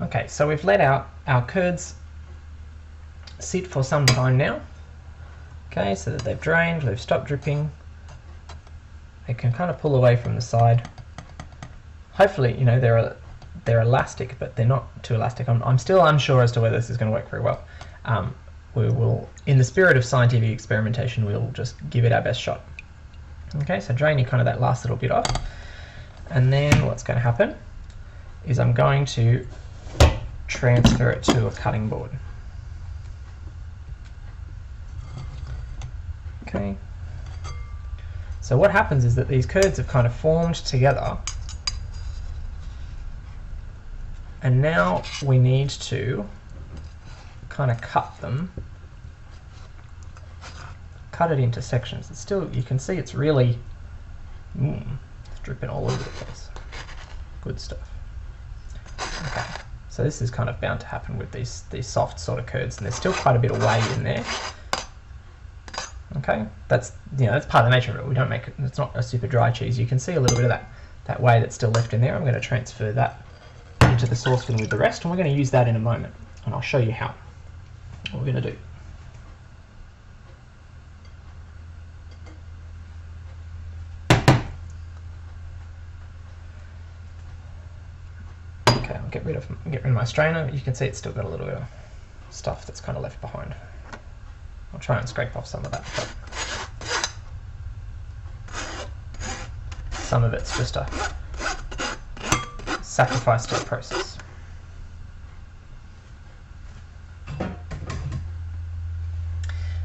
Okay, so we've let our curds sit for some time now. Okay, so that they've drained, they've stopped dripping. They can kind of pull away from the side. Hopefully, you know, they're elastic, but they're not too elastic. I'm still unsure as to whether this is going to work very well. We will, in the spirit of scientific experimentation, we'll just give it our best shot. Okay, so draining kind of that last little bit off. And then what's going to happen is I'm going to transfer it to a cutting board. Okay. So what happens is that these curds have kind of formed together, and now we need to kind of cut it into sections. It's still, you can see it's really it's dripping all over the place. Good stuff. Okay, so this is kind of bound to happen with these soft sort of curds, and there's still quite a bit of whey in there. Okay, that's, you know, that's part of the nature of it. We don't make it, it's not a super dry cheese. You can see a little bit of that whey that's still left in there. I'm going to transfer that into the saucepan with the rest, and we're going to use that in a moment, and I'll show you how, what we're going to do. Okay, I'll get rid of my strainer. You can see it's still got a little bit of stuff that's kind of left behind. I'll try and scrape off some of that, but some of it's just a sacrifice to the process.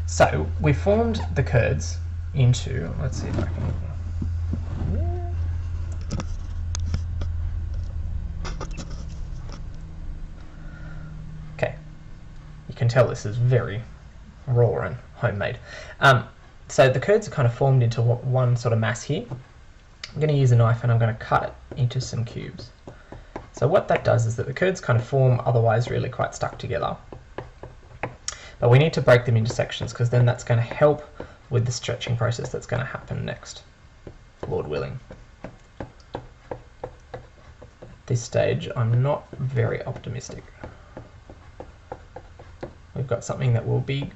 So we formed the curds into, let's see if I can, okay, you can tell this is very raw and homemade. So the curds are kind of formed into one sort of mass here. I'm going to use a knife and I'm going to cut it into some cubes. So what that does is that the curds kind of form otherwise really quite stuck together. But we need to break them into sections, because then that's going to help with the stretching process that's going to happen next, Lord willing. At this stage, I'm not very optimistic. We've got something that will be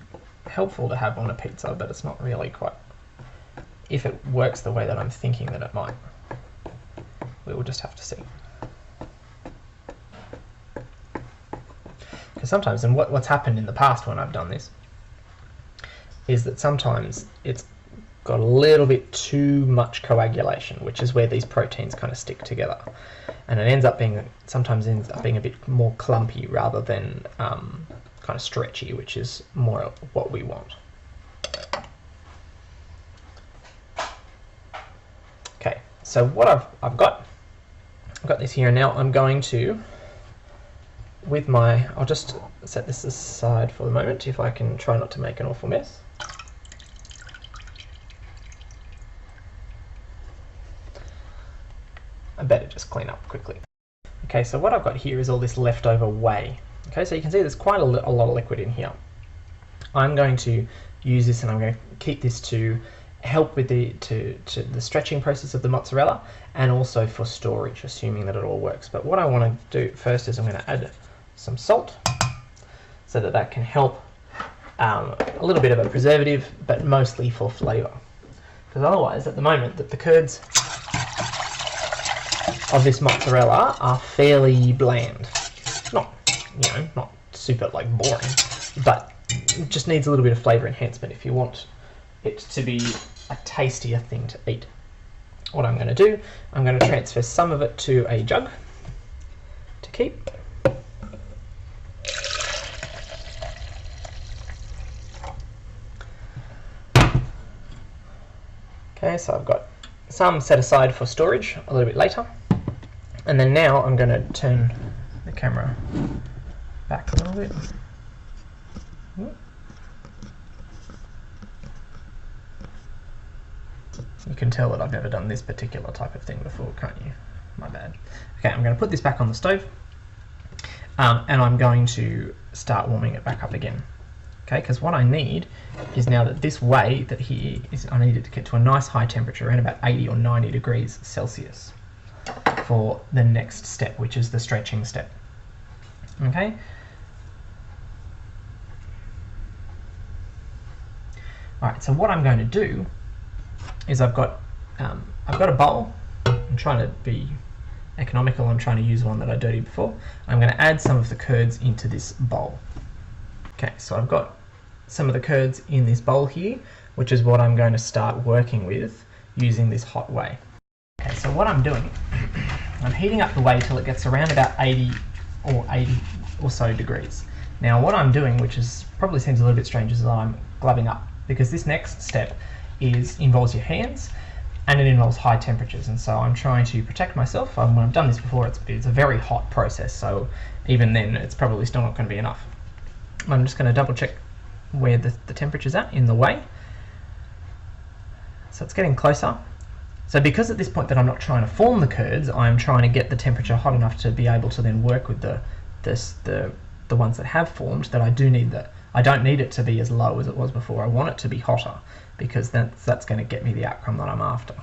helpful to have on a pizza, but it's not really quite, if it works the way that I'm thinking that it might. We will just have to see. Because sometimes, and what's happened in the past when I've done this, is that sometimes it's got a little bit too much coagulation, which is where these proteins kind of stick together, and it sometimes ends up being a bit more clumpy rather than kind of stretchy, which is more what we want. Okay, so what I've got this here, and now I'm going to, I'll just set this aside for the moment, if I can try not to make an awful mess. I better just clean up quickly. Okay, so what I've got here is all this leftover whey. Okay, so you can see there's quite a lot of liquid in here. I'm going to use this, and I'm going to keep this to help with the stretching process of the mozzarella, and also for storage, assuming that it all works. But what I want to do first is I'm going to add some salt, so that can help a little bit of a preservative, but mostly for flavour. Because otherwise, at the moment, that the curds of this mozzarella are fairly bland. Not, you know, not super like boring, but it just needs a little bit of flavour enhancement if you want it to be a tastier thing to eat. What I'm going to do, I'm going to transfer some of it to a jug to keep. Okay, so I've got some set aside for storage a little bit later. And then now I'm going to turn the camera back a little bit. You can tell that I've never done this particular type of thing before, can't you? My bad. Okay, I'm going to put this back on the stove, and I'm going to start warming it back up again. Okay, because what I need is, now that this whey that here is, I need it to get to a nice high temperature, around about 80 or 90 degrees Celsius, for the next step, which is the stretching step. Okay. Alright, so what I'm going to do is I've got a bowl. I'm trying to be economical. I'm trying to use one that I dirtied before. I'm going to add some of the curds into this bowl. Okay, so I've got some of the curds in this bowl here, which is what I'm going to start working with using this hot whey. Okay, so what I'm doing, I'm heating up the whey till it gets around about 80 or so degrees. Now what I'm doing, which is probably seems a little bit strange, is I'm gloving up, because this next step involves your hands and it involves high temperatures, and so I'm trying to protect myself. When I've done this before, it's a very hot process, so even then it's probably still not going to be enough. I'm just going to double check where the temperature's at in the whey. So it's getting closer. So because at this point that I'm not trying to form the curds, I'm trying to get the temperature hot enough to be able to then work with the ones that have formed, that I don't need it to be as low as it was before. I want it to be hotter, because that's going to get me the outcome that I'm after.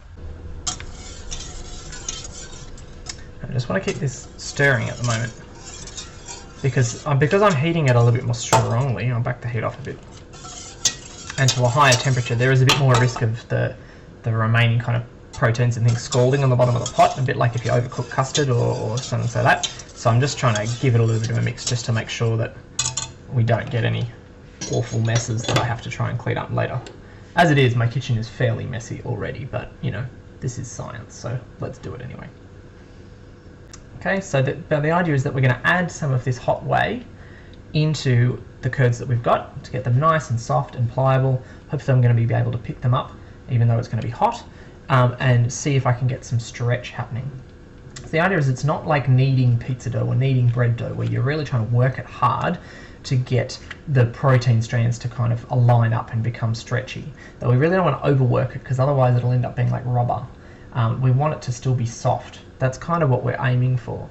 I just want to keep this stirring at the moment, because I'm heating it a little bit more strongly. I'll back the heat off a bit, and to a higher temperature there is a bit more risk of the remaining kind of proteins and things scalding on the bottom of the pot, a bit like if you overcook custard or something like that. So I'm just trying to give it a little bit of a mix, just to make sure that we don't get any awful messes that I have to try and clean up later. As it is, my kitchen is fairly messy already, but you know, this is science, so let's do it anyway. Okay, so the idea is that we're going to add some of this hot whey into the curds that we've got to get them nice and soft and pliable. Hopefully I'm going to be able to pick them up even though it's going to be hot, and see if I can get some stretch happening. So the idea is it's not like kneading pizza dough or kneading bread dough, where you're really trying to work it hard to get the protein strands to kind of align up and become stretchy. Though we really don't want to overwork it, because otherwise it'll end up being like rubber. We want it to still be soft. That's kind of what we're aiming for.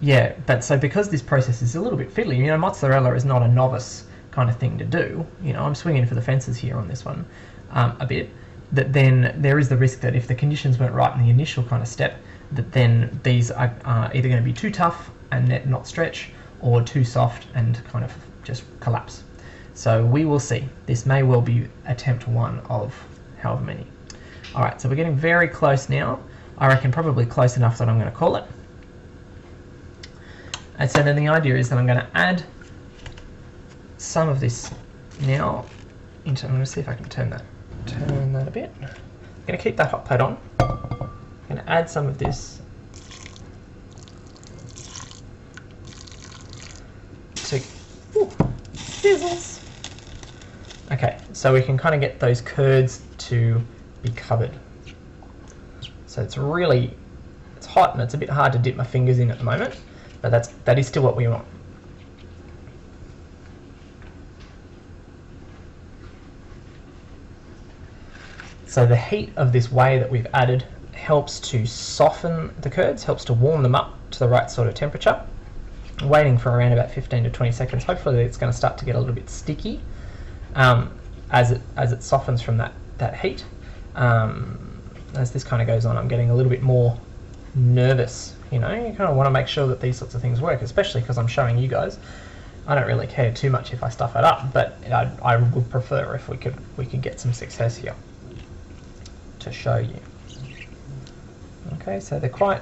Yeah, but so because this process is a little bit fiddly, you know, mozzarella is not a novice kind of thing to do. You know, I'm swinging for the fences here on this one a bit. That then there is the risk that if the conditions weren't right in the initial kind of step, that then these are either going to be too tough and not stretch, or too soft and kind of just collapse. So we will see. This may well be attempt one of however many. Alright, so we're getting very close now. I reckon probably close enough that I'm going to call it. And so then the idea is that I'm going to add some of this now into, I'm going to see if I can turn that a bit. I'm going to keep that hot plate on. I'm going to add some of this to, sizzles. Okay, so we can kind of get those curds to be covered. So it's hot and it's a bit hard to dip my fingers in at the moment, but that is still what we want. So the heat of this whey that we've added helps to soften the curds, helps to warm them up to the right sort of temperature. I'm waiting for around about 15 to 20 seconds. Hopefully it's going to start to get a little bit sticky as it softens from that heat. As this kind of goes on, I'm getting a little bit more nervous. You know, you kind of want to make sure that these sorts of things work, especially because I'm showing you guys. I don't really care too much if I stuff it up, but I would prefer if we could get some success here to show you. Okay, so they're quite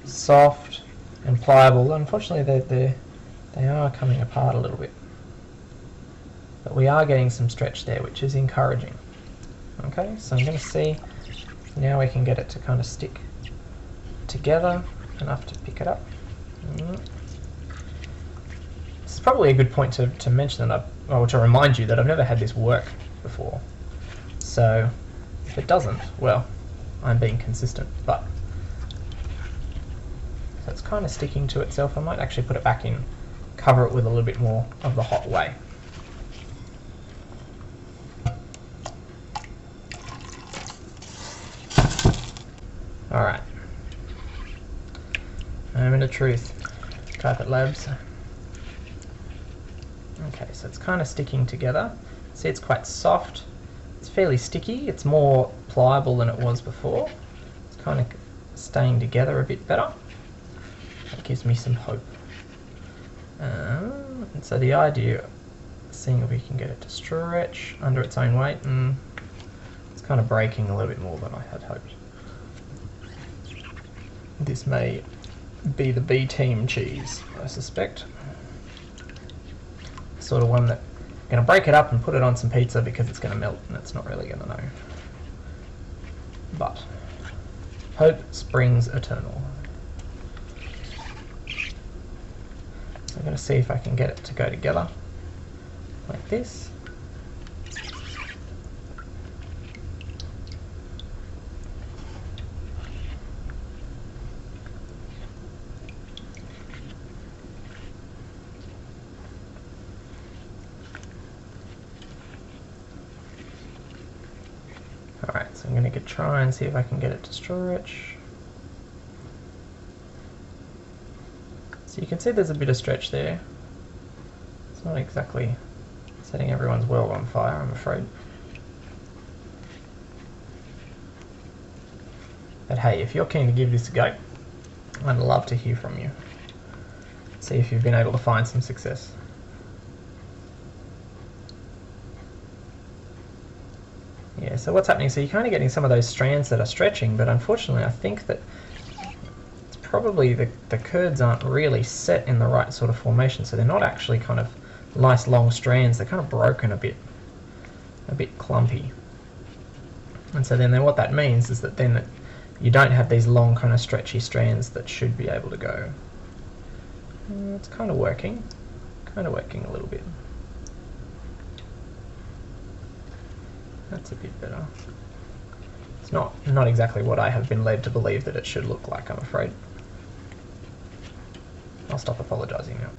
soft and pliable. Unfortunately, they are coming apart a little bit, but we are getting some stretch there, which is encouraging. Okay, so I'm going to see now we can get it to kind of stick together enough to pick it up. This is probably a good point to mention that or to remind you that I've never had this work before. So if it doesn't, well, I'm being consistent, but so it's kind of sticking to itself. I might actually put it back in, cover it with a little bit more of the hot whey. Alright, moment of truth, Keipert Labs. Okay, so it's kind of sticking together. See, it's quite soft. It's fairly sticky. It's more pliable than it was before. It's kind of staying together a bit better. That gives me some hope. And so the idea, seeing if we can get it to stretch under its own weight, and it's kind of breaking a little bit more than I had hoped. This may be the B team cheese, I suspect. Sort of one that I'm going to break it up and put it on some pizza because it's going to melt and it's not really going to know. But hope springs eternal. So I'm going to see if I can get it to go together like this. Alright, so I'm going to try and see if I can get it to stretch. So you can see there's a bit of stretch there. It's not exactly setting everyone's world on fire, I'm afraid. But hey, if you're keen to give this a go, I'd love to hear from you. See if you've been able to find some success. Yeah, so what's happening, so you're kind of getting some of those strands that are stretching, but unfortunately I think that it's probably the curds aren't really set in the right sort of formation, so they're not actually kind of nice long strands, they're kind of broken a bit clumpy. And so then what that means is that then you don't have these long kind of stretchy strands that should be able to go. It's kind of working a little bit. That's a bit better. It's not exactly what I have been led to believe that it should look like, I'm afraid. I'll stop apologising now.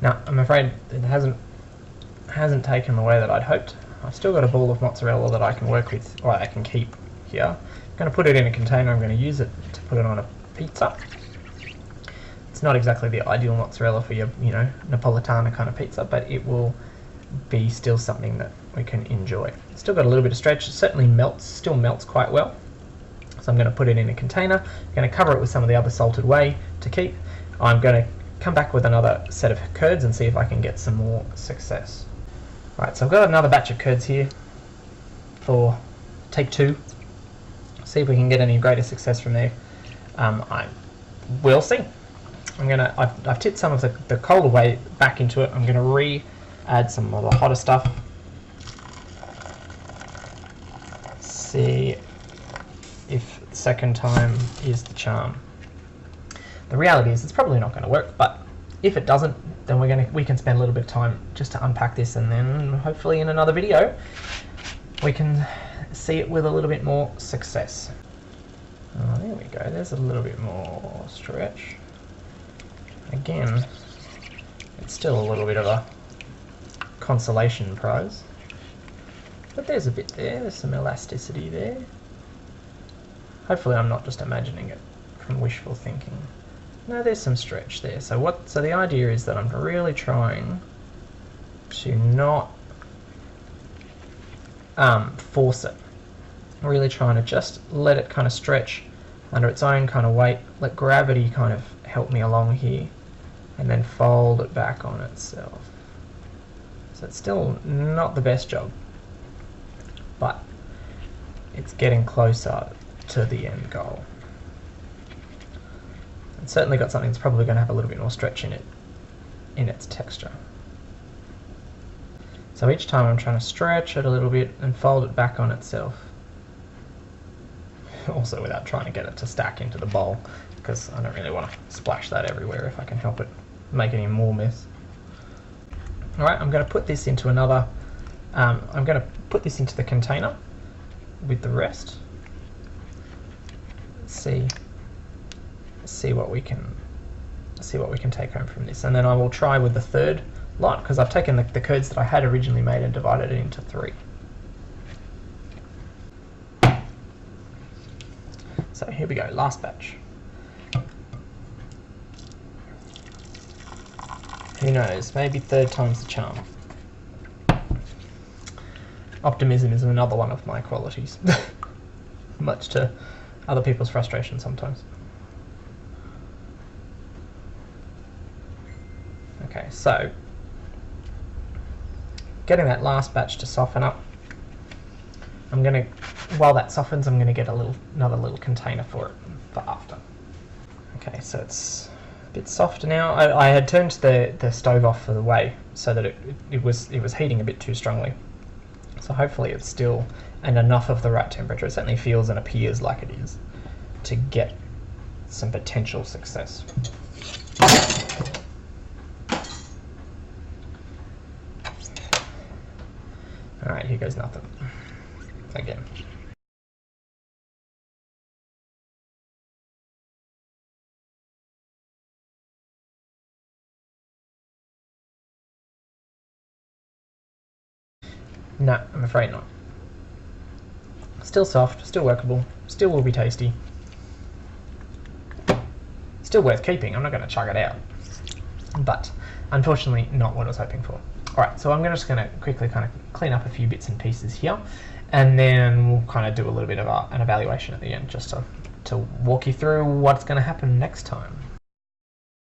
Now, I'm afraid it hasn't taken the way that I'd hoped. I've still got a ball of mozzarella that I can work with, or I can keep here. I'm going to put it in a container. I'm going to use it to put it on a pizza. It's not exactly the ideal mozzarella for your, Napolitana kind of pizza, but it will be still something that we can enjoy. It's still got a little bit of stretch. It certainly still melts quite well. So I'm going to put it in a container. I'm going to cover it with some of the other salted whey to keep. I'm going to come back with another set of curds and see if I can get some more success. Right, so I've got another batch of curds here for take 2. See if we can get any greater success from there. We'll see. I've tipped some of the colder whey back into it. I'm going to add some of the hotter stuff. See if the second time is the charm. The reality is it's probably not going to work, but if it doesn't, then we can spend a little bit of time just to unpack this, and then hopefully in another video we can see it with a little bit more success. Oh, there we go. There's a little bit more stretch. Again, it's still a little bit of a consolation prize, but there's a bit there. There's some elasticity there. Hopefully I'm not just imagining it from wishful thinking. No, there's some stretch there. So the idea is that I'm really trying to not force it. I'm really trying to just let it kind of stretch under its own kind of weight, let gravity kind of help me along here, and then fold it back on itself. So it's still not the best job, but it's getting closer to the end goal. It's certainly got something that's probably going to have a little bit more stretch in it, in its texture. So each time I'm trying to stretch it a little bit and fold it back on itself. Also without trying to get it to stack into the bowl, because I don't really want to splash that everywhere if I can help it, make any more mess. Alright, I'm going to put this into another, I'm going to put this into the container with the rest. See what we can take home from this, and then I will try with the third lot, because I've taken the curds that I had originally made and divided it into 3. So here we go, last batch. Who knows, maybe third time's the charm. Optimism is another one of my qualities, much to other people's frustration sometimes. Okay, so getting that last batch to soften up. While that softens, I'm gonna get another little container for it for after. Okay, so it's a bit softer now. I had turned the stove off for the way so that it was heating a bit too strongly. So hopefully it's still enough of the right temperature. It certainly feels and appears like it is to get some potential success. Alright, here goes nothing. Again. No, I'm afraid not. Still soft, still workable, still will be tasty. Still worth keeping, I'm not going to chuck it out. But unfortunately not what I was hoping for. Alright, so I'm just going to quickly kind of clean up a few bits and pieces here, and then we'll kind of do a little bit of an evaluation at the end, just to walk you through what's going to happen next time.